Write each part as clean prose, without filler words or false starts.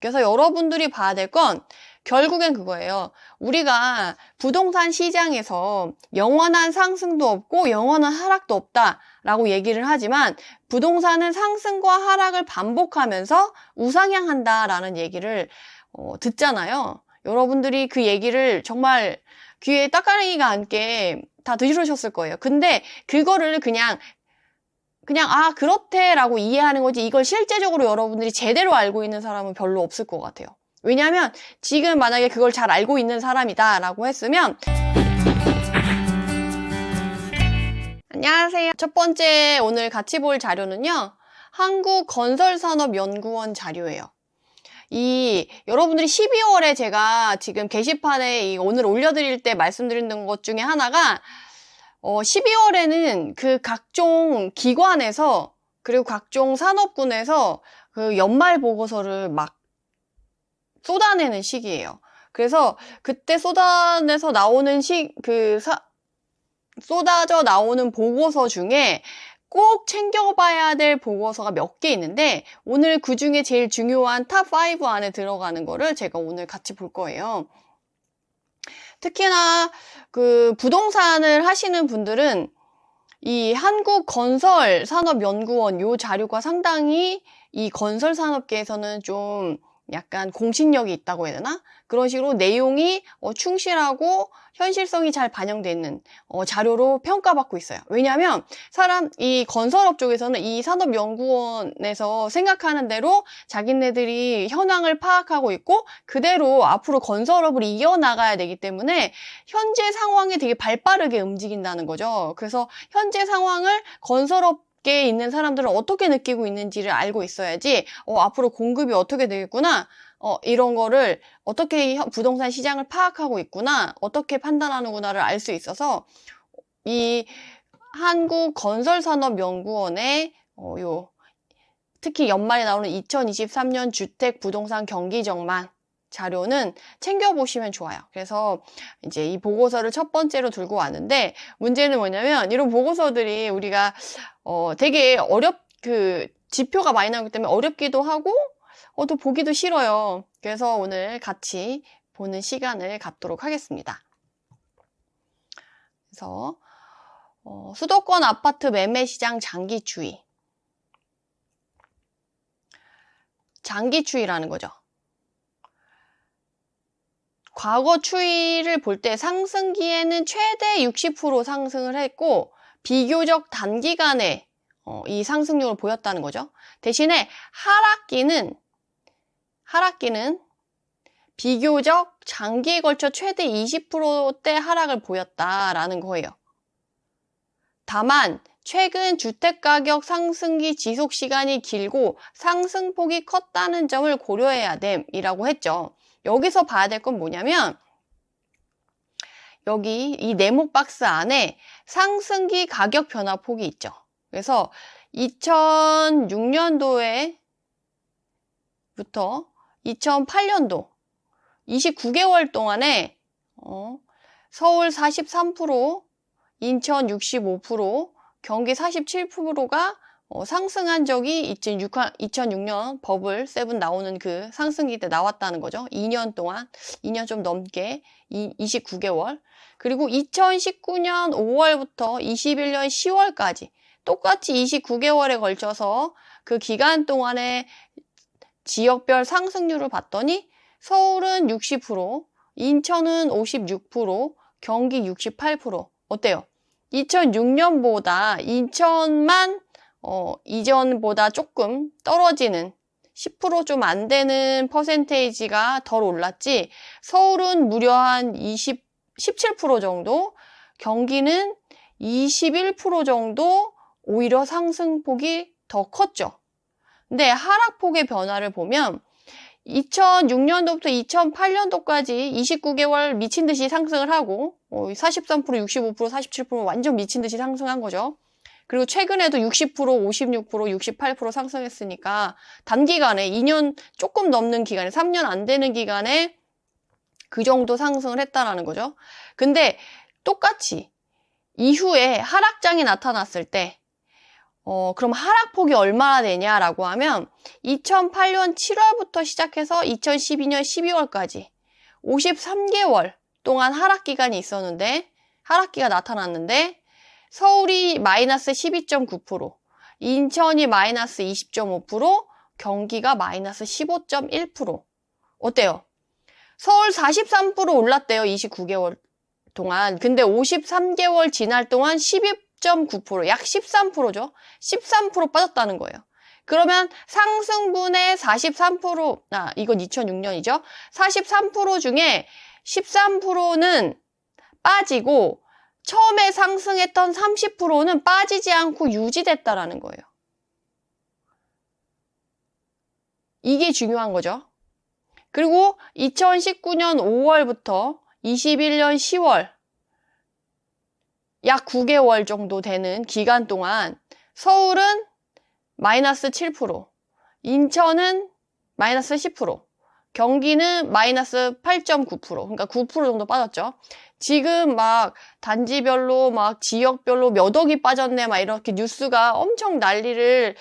그래서 여러분들이 봐야 될 건 결국엔 그거예요. 우리가 부동산 시장에서 영원한 상승도 없고 영원한 하락도 없다라고 얘기를 하지만 부동산은 상승과 하락을 반복하면서 우상향한다라는 얘기를 듣잖아요. 여러분들이 그 얘기를 정말 귀에 딱가랭이가 앉게 다 들으셨을 거예요. 근데 그거를 그냥 그렇대라고 이해하는 거지 이걸 실제적으로 여러분들이 제대로 알고 있는 사람은 별로 없을 것 같아요. 왜냐하면 지금 만약에 그걸 잘 알고 있는 사람이다 라고 했으면 안녕하세요. 첫 번째 오늘 같이 볼 자료는요. 한국건설산업연구원 자료예요. 여러분들이 12월에 제가 지금 게시판에 오늘 올려드릴 때 말씀드리는 것 중에 하나가 12월에는 그 각종 기관에서 그리고 각종 산업군에서 그 연말 보고서를 막 쏟아내는 시기예요. 그래서 그때 쏟아져서 나오는 보고서 중에 꼭 챙겨봐야 될 보고서가 몇 개 있는데 오늘 그 중에 제일 중요한 탑5 안에 들어가는 거를 제가 오늘 같이 볼 거예요. 특히나 그 부동산을 하시는 분들은 이 한국건설산업연구원 요 자료가 상당히 이 건설산업계에서는 좀 약간 공신력이 있다고 해야 되나? 그런 식으로 내용이 충실하고 현실성이 잘 반영되어 있는 자료로 평가받고 있어요. 왜냐하면 이 건설업 쪽에서는 이 산업연구원에서 생각하는 대로 자기네들이 현황을 파악하고 있고 그대로 앞으로 건설업을 이어나가야 되기 때문에 현재 상황에 되게 발빠르게 움직인다는 거죠. 그래서 현재 상황을 건설업계에 있는 사람들은 어떻게 느끼고 있는지를 알고 있어야지 앞으로 공급이 어떻게 되겠구나 이런 거를 어떻게 부동산 시장을 파악하고 있구나 어떻게 판단하는구나를 알 수 있어서 이 한국건설산업연구원의 특히 연말에 나오는 2023년 주택 부동산 경기 전망 자료는 챙겨보시면 좋아요. 그래서 이제 이 보고서를 첫 번째로 들고 왔는데 문제는 뭐냐면 이런 보고서들이 우리가 되게 지표가 많이 나오기 때문에 어렵기도 하고 또 보기도 싫어요. 그래서 오늘 같이 보는 시간을 갖도록 하겠습니다. 그래서 수도권 아파트 매매 시장 장기 추이. 장기 추이라는 거죠. 과거 추이를 볼 때 상승기에는 최대 60% 상승을 했고 비교적 단기간에 이 상승률을 보였다는 거죠. 대신에 하락기는 비교적 장기에 걸쳐 최대 20%대 하락을 보였다라는 거예요. 다만 최근 주택가격 상승기 지속 시간이 길고 상승폭이 컸다는 점을 고려해야 됨이라고 했죠. 여기서 봐야 될 건 뭐냐면 여기 이 네모 박스 안에 상승기 가격 변화폭이 있죠. 그래서 2006년도부터 2008년도 29개월 동안에 서울 43%, 인천 65%, 경기 47%가 상승한 적이 2006년 버블 7 나오는 그 상승기 때 나왔다는 거죠. 2년 동안, 2년 좀 넘게 29개월. 그리고 2019년 5월부터 21년 10월까지 똑같이 29개월에 걸쳐서 그 기간 동안에 지역별 상승률을 봤더니 서울은 60%, 인천은 56%, 경기 68%. 어때요? 2006년보다 인천만 이전보다 조금 떨어지는 10% 좀 안 되는 퍼센테이지가 덜 올랐지 서울은 무려 한 17% 정도, 경기는 21% 정도 오히려 상승폭이 더 컸죠. 근데 하락폭의 변화를 보면 2006년도부터 2008년도까지 29개월 미친 듯이 상승을 하고 43%, 65%, 47% 완전 미친 듯이 상승한 거죠. 그리고 최근에도 60%, 56%, 68% 상승했으니까 단기간에 2년 조금 넘는 기간에 3년 안 되는 기간에 그 정도 상승을 했다라는 거죠. 근데 똑같이 이후에 하락장이 나타났을 때 그럼 하락폭이 얼마나 되냐라고 하면 2008년 7월부터 시작해서 2012년 12월까지 53개월 동안 하락기간이 있었는데, 하락기가 나타났는데, 서울이 마이너스 12.9%, 인천이 마이너스 20.5%, 경기가 마이너스 15.1%. 어때요? 서울 43% 올랐대요, 29개월 동안. 근데 53개월 지날 동안 12.9%, 약 13%죠? 13% 빠졌다는 거예요. 그러면 상승분의 43%, 이건 2006년이죠? 43% 중에 13%는 빠지고 처음에 상승했던 30%는 빠지지 않고 유지됐다라는 거예요. 이게 중요한 거죠. 그리고 2019년 5월부터 21년 10월 약 9개월 정도 되는 기간 동안 서울은 마이너스 7%, 인천은 마이너스 10%, 경기는 마이너스 8.9%, 그러니까 9% 정도 빠졌죠. 지금 막 단지별로 막 지역별로 몇 억이 빠졌네 막 이렇게 뉴스가 엄청 난리를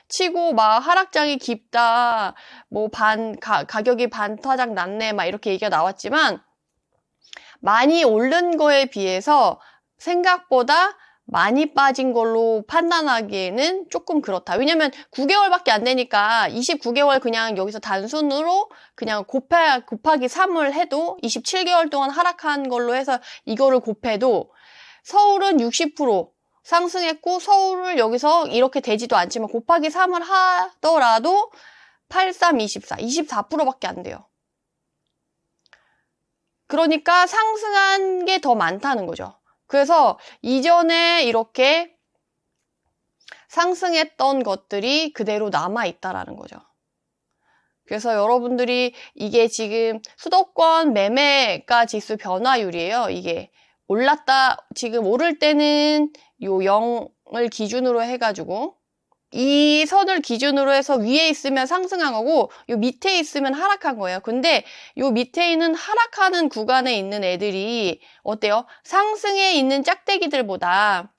치고 막 하락장이 깊다, 뭐 가격이 반타작 났네 막 이렇게 얘기가 나왔지만, 많이 오른 거에 비해서 생각보다 많이 빠진 걸로 판단하기에는 조금 그렇다. 왜냐면 9개월밖에 안 되니까 29개월 그냥 여기서 단순으로 그냥 곱하기 3을 해도 27개월 동안 하락한 걸로 해서 이거를 곱해도 서울은 60% 상승했고, 서울을 여기서 이렇게 되지도 않지만 곱하기 3을 하더라도 83, 24, 24%밖에 안 돼요. 그러니까 상승한 게 더 많다는 거죠. 그래서 이전에 이렇게 상승했던 것들이 그대로 남아있다라는 거죠. 그래서 여러분들이 이게 지금 수도권 매매가 지수 변화율이에요. 이게 올랐다, 지금 오를 때는 요 0을 기준으로 해가지고 이 선을 기준으로 해서 위에 있으면 상승한 거고 요 밑에 있으면 하락한 거예요. 근데 요 밑에 있는 하락하는 구간에 있는 애들이 어때요? 상승에 있는 짝대기들보다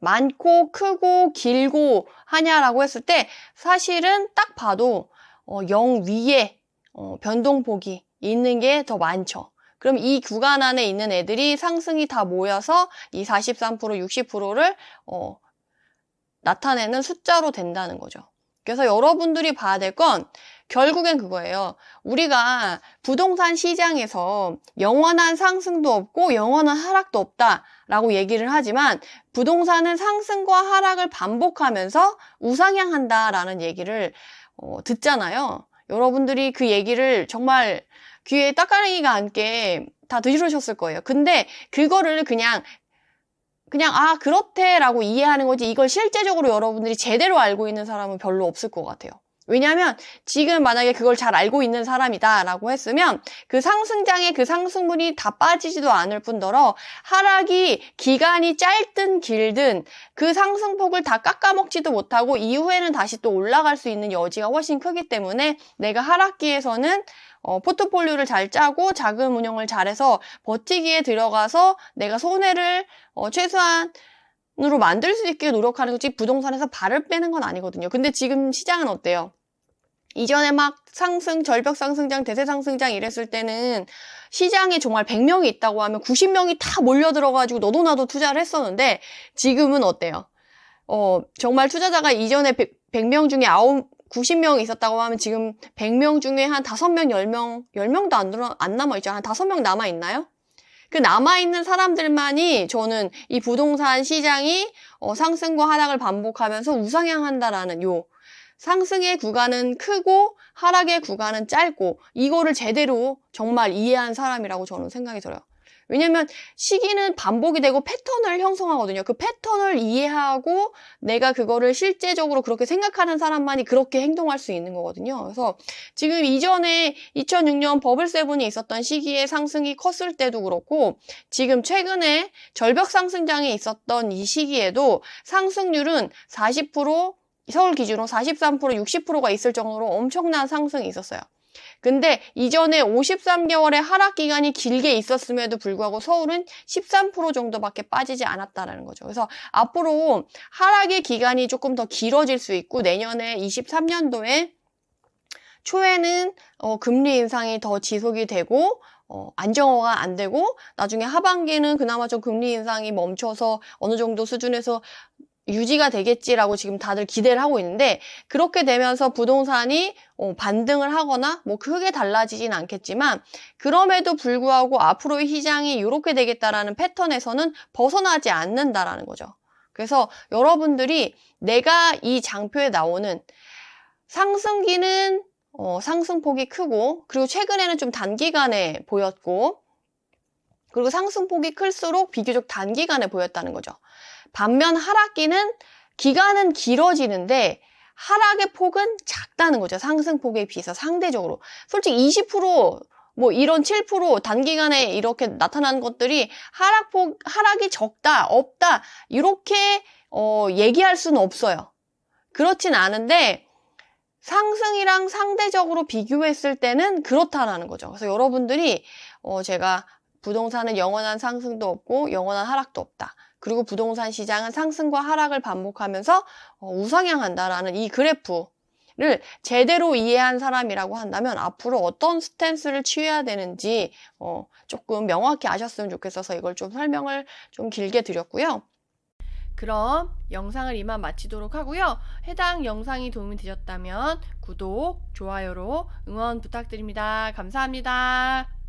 많고 크고 길고 하냐라고 했을 때 사실은 딱 봐도 0 위에 변동폭이 있는 게 더 많죠. 그럼 이 구간 안에 있는 애들이 상승이 다 모여서 이 43%, 60%를 나타내는 숫자로 된다는 거죠. 그래서 여러분들이 봐야 될 건 결국엔 그거예요. 우리가 부동산 시장에서 영원한 상승도 없고 영원한 하락도 없다라고 얘기를 하지만, 부동산은 상승과 하락을 반복하면서 우상향한다라는 얘기를 듣잖아요. 여러분들이 그 얘기를 정말 귀에 딱가랭이가 앉게 다 들으셨을 거예요. 근데 그거를 그냥 그렇대라고 이해하는 거지, 이걸 실제적으로 여러분들이 제대로 알고 있는 사람은 별로 없을 것 같아요. 왜냐하면 지금 만약에 그걸 잘 알고 있는 사람이다라고 했으면 그 상승장에 그 상승분이 다 빠지지도 않을 뿐더러 하락이 기간이 짧든 길든 그 상승폭을 다 깎아먹지도 못하고 이후에는 다시 또 올라갈 수 있는 여지가 훨씬 크기 때문에, 내가 하락기에서는 포트폴리오를 잘 짜고 자금 운용을 잘해서 버티기에 들어가서 내가 손해를 최소한으로 만들 수 있게 노력하는 거지, 부동산에서 발을 빼는 건 아니거든요. 근데 지금 시장은 어때요? 이전에 막 상승, 절벽 상승장, 대세 상승장 이랬을 때는 시장에 정말 100명이 있다고 하면 90명이 다 몰려들어가지고 너도 나도 투자를 했었는데, 지금은 어때요? 정말 투자자가 이전에 100명 중에 90명이 있었다고 하면 지금 100명 중에 한 5명, 10명도 안 남아있죠. 한 5명 남아있나요? 그 남아있는 사람들만이 저는 이 부동산 시장이 상승과 하락을 반복하면서 우상향한다라는 요 상승의 구간은 크고 하락의 구간은 짧고, 이거를 제대로 정말 이해한 사람이라고 저는 생각이 들어요. 왜냐면 시기는 반복이 되고 패턴을 형성하거든요. 그 패턴을 이해하고 내가 그거를 실제적으로 그렇게 생각하는 사람만이 그렇게 행동할 수 있는 거거든요. 그래서 지금 이전에 2006년 버블7이 있었던 시기에 상승이 컸을 때도 그렇고, 지금 최근에 절벽 상승장에 있었던 이 시기에도 상승률은 40%, 서울 기준으로 43%, 60%가 있을 정도로 엄청난 상승이 있었어요. 근데 이전에 53개월의 하락 기간이 길게 있었음에도 불구하고 서울은 13% 정도밖에 빠지지 않았다라는 거죠. 그래서 앞으로 하락의 기간이 조금 더 길어질 수 있고 내년에 23년도에 초에는 금리 인상이 더 지속이 되고 안정화가 안 되고 나중에 하반기는 그나마 좀 금리 인상이 멈춰서 어느 정도 수준에서 유지가 되겠지라고 지금 다들 기대를 하고 있는데 그렇게 되면서 부동산이 반등을 하거나 뭐 크게 달라지진 않겠지만 그럼에도 불구하고 앞으로의 시장이 이렇게 되겠다라는 패턴에서는 벗어나지 않는다라는 거죠. 그래서 여러분들이 내가 이 장표에 나오는 상승기는 상승폭이 크고 그리고 최근에는 좀 단기간에 보였고 그리고 상승폭이 클수록 비교적 단기간에 보였다는 거죠. 반면 하락기는 기간은 길어지는데 하락의 폭은 작다는 거죠. 상승폭에 비해서 상대적으로. 솔직히 20% 뭐 이런 7% 단기간에 이렇게 나타나는 것들이 하락이 적다, 없다 이렇게 얘기할 수는 없어요. 그렇진 않은데 상승이랑 상대적으로 비교했을 때는 그렇다라는 거죠. 그래서 여러분들이 제가 부동산은 영원한 상승도 없고 영원한 하락도 없다. 그리고 부동산 시장은 상승과 하락을 반복하면서 우상향한다라는 이 그래프를 제대로 이해한 사람이라고 한다면 앞으로 어떤 스탠스를 취해야 되는지 조금 명확히 아셨으면 좋겠어서 이걸 좀 설명을 좀 길게 드렸고요. 그럼 영상을 이만 마치도록 하고요. 해당 영상이 도움이 되셨다면 구독, 좋아요로 응원 부탁드립니다. 감사합니다.